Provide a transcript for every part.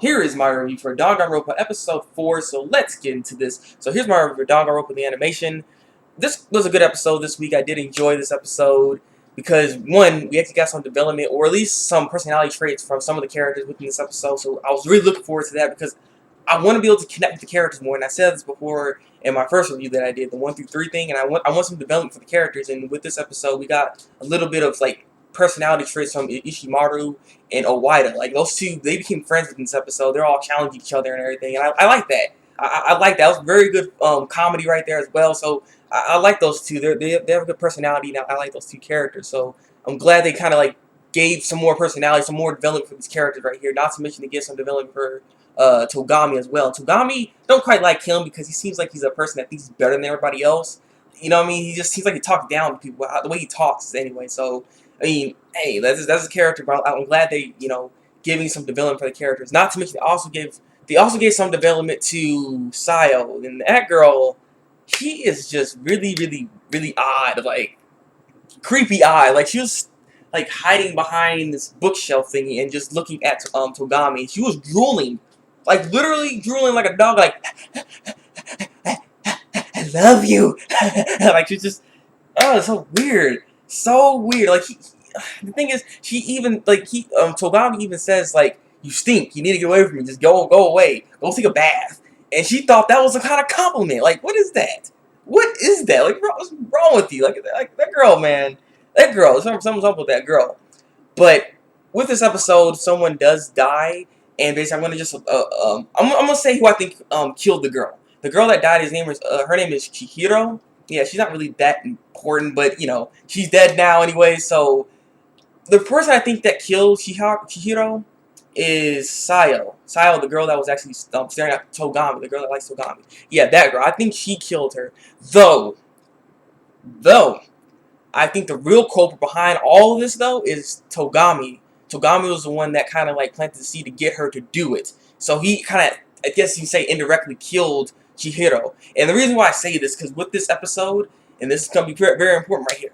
Here is my review for Dangan Ronpa episode 4, so let's get into this. So here's my review for Dangan Ronpa the animation. This was a good episode this week. I did enjoy this episode because, one, we actually got some development, or at least some personality traits from some of the characters within this episode, so I was really looking forward to that because I want to be able to connect with the characters more, and I said this before in my first review that I did, the 1 through 3 thing, and I want some development for the characters, and with this episode, we got a little bit of, like, personality traits from Ishimaru and Owaida. Like, those two, they became friends in this episode. They're all challenging each other and everything, and I like that. I like that. It was very good comedy right there as well, so I like those two. They have a good personality, and I like those two characters, so I'm glad they kind of, like, gave some more personality, some more development for these characters right here, not to mention to get some development for Togami as well. Togami, don't quite like him because he seems like he's a person that thinks he's better than everybody else. You know what I mean? He just seems like he talks down to people, the way he talks anyway, so I mean, hey, that's a character, but I'm glad they, giving some development for the characters. Not to mention, they also gave some development to Sayo, and that girl, she is just really, really, really odd, like creepy odd. Like she was like hiding behind this bookshelf thingy and just looking at Togami. And she was drooling, like literally drooling like a dog, like I love you, like she's just it's so weird. So weird. Like the thing is, she even Togami even says like, "You stink. You need to get away from me. Just go away. Go take a bath." And she thought that was a kind of compliment. Like, what is that? What is that? Like, what's wrong with you? Like that girl, man. That girl. Something's up with that girl. But with this episode, someone does die, and basically, I'm gonna just I'm gonna say who I think killed the girl. The girl that died. Her name is Chihiro. Yeah, she's not really that important, but, she's dead now anyway, so the person I think that killed Chihiro is Sayo. Sayo, the girl that was actually staring at Togami, the girl that likes Togami. Yeah, that girl. I think she killed her. Though, I think the real culprit behind all of this, though, is Togami. Togami was the one that kind of, like, planted the seed to get her to do it. So he kind of, I guess you can say, indirectly killed Chihiro. And the reason why I say this, because with this episode, and this is going to be very, very important right here,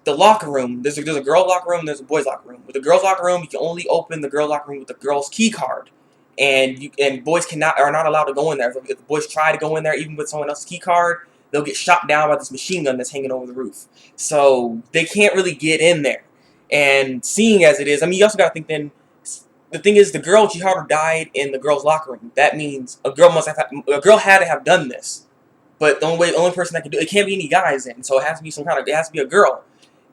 the locker room, there's a girl locker room, there's a boys locker room. With the girls locker room, you can only open the girl locker room with the girl's key card. And boys are not allowed to go in there. If the boys try to go in there, even with someone else's key card, they'll get shot down by this machine gun that's hanging over the roof. So they can't really get in there. And seeing as it is, I mean, you also got to think then, the thing is, the girl Chihiro died in the girls' locker room. That means a girl had to have done this. But the only person that can do it can't be any guys in. So it has to be it has to be a girl.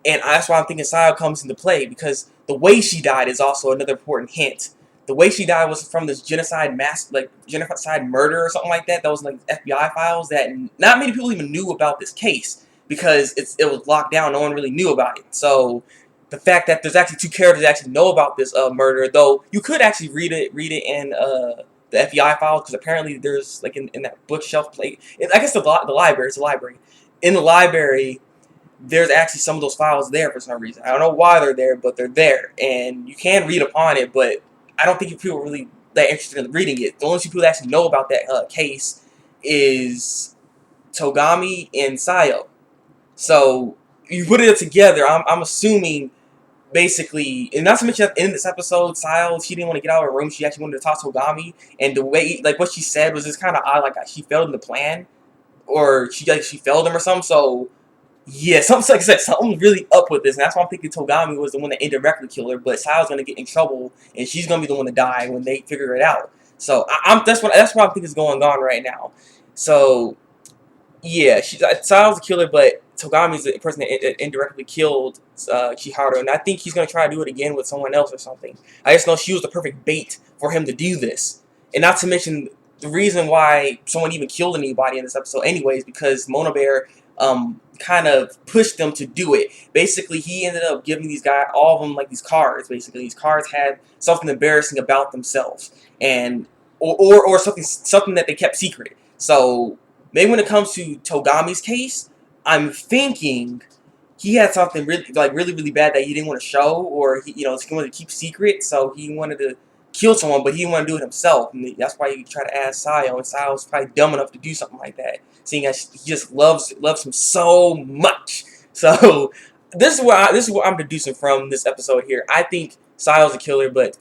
And that's why I'm thinking Sayo comes into play, because the way she died is also another important hint. The way she died was from this genocide murder or something like that. That was like FBI files that not many people even knew about this case because it was locked down. No one really knew about it. So the fact that there's actually two characters that actually know about this murder, though you could actually read it in the FBI files, because apparently there's, like, in that bookshelf plate. I guess the library. It's a library. In the library, there's actually some of those files there for some reason. I don't know why they're there, but they're there, and you can read upon it. But I don't think people are really that interested in reading it. The only two people that actually know about that case is Togami and Sayo. So you put it together. I'm assuming, basically, and not to mention that in this episode, Sayo, she didn't want to get out of her room. She actually wanted to talk to Togami, and the way, like, what she said was just kind of odd. Like, she failed in the plan, or she failed him or something. So yeah, something like I said, something's really up with this, and that's why I'm thinking Togami was the one that indirectly killed her. But Sayo's gonna get in trouble, and she's gonna be the one to die when they figure it out. So that's what I think is going on right now. So yeah, Sayo's the killer, but Togami's the person that indirectly killed Chihiro, and I think he's going to try to do it again with someone else or something. I just know she was the perfect bait for him to do this. And not to mention, the reason why someone even killed anybody in this episode anyways, because Mona Bear kind of pushed them to do it. Basically, he ended up giving these guys, all of them, like, these cards, basically. These cards had something embarrassing about themselves, and or something that they kept secret. So maybe when it comes to Togami's case, I'm thinking he had something really bad that he didn't want to show, or he wanted to keep secret. So he wanted to kill someone, but he didn't want to do it himself, and that's why he tried to ask Sayo. And Sayo's probably dumb enough to do something like that, seeing as he just loves him so much. So this is what I'm deducing from this episode here. I think Sayo's the killer, but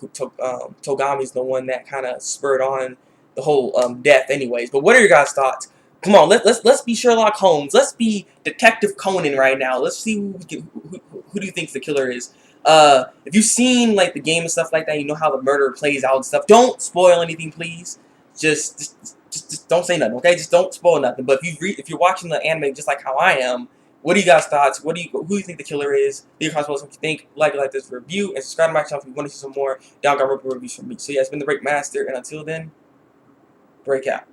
Togami's the one that kind of spurred on the whole death, anyways. But what are your guys' thoughts? Come on, let's be Sherlock Holmes. Let's be Detective Conan right now. Let's see who do you think the killer is. If you've seen like the game and stuff like that, you know how the murder plays out and stuff. Don't spoil anything, please. Just don't say nothing, okay? Just don't spoil nothing. But if you're watching the anime just like how I am, what are you guys' thoughts? Who do you think the killer is? Leave your comments what you think. Like this review, and subscribe to my channel if you want to see some more Dangan Ronpa reviews from me. So yeah, it's been the Thabreakmaster, and until then, break out.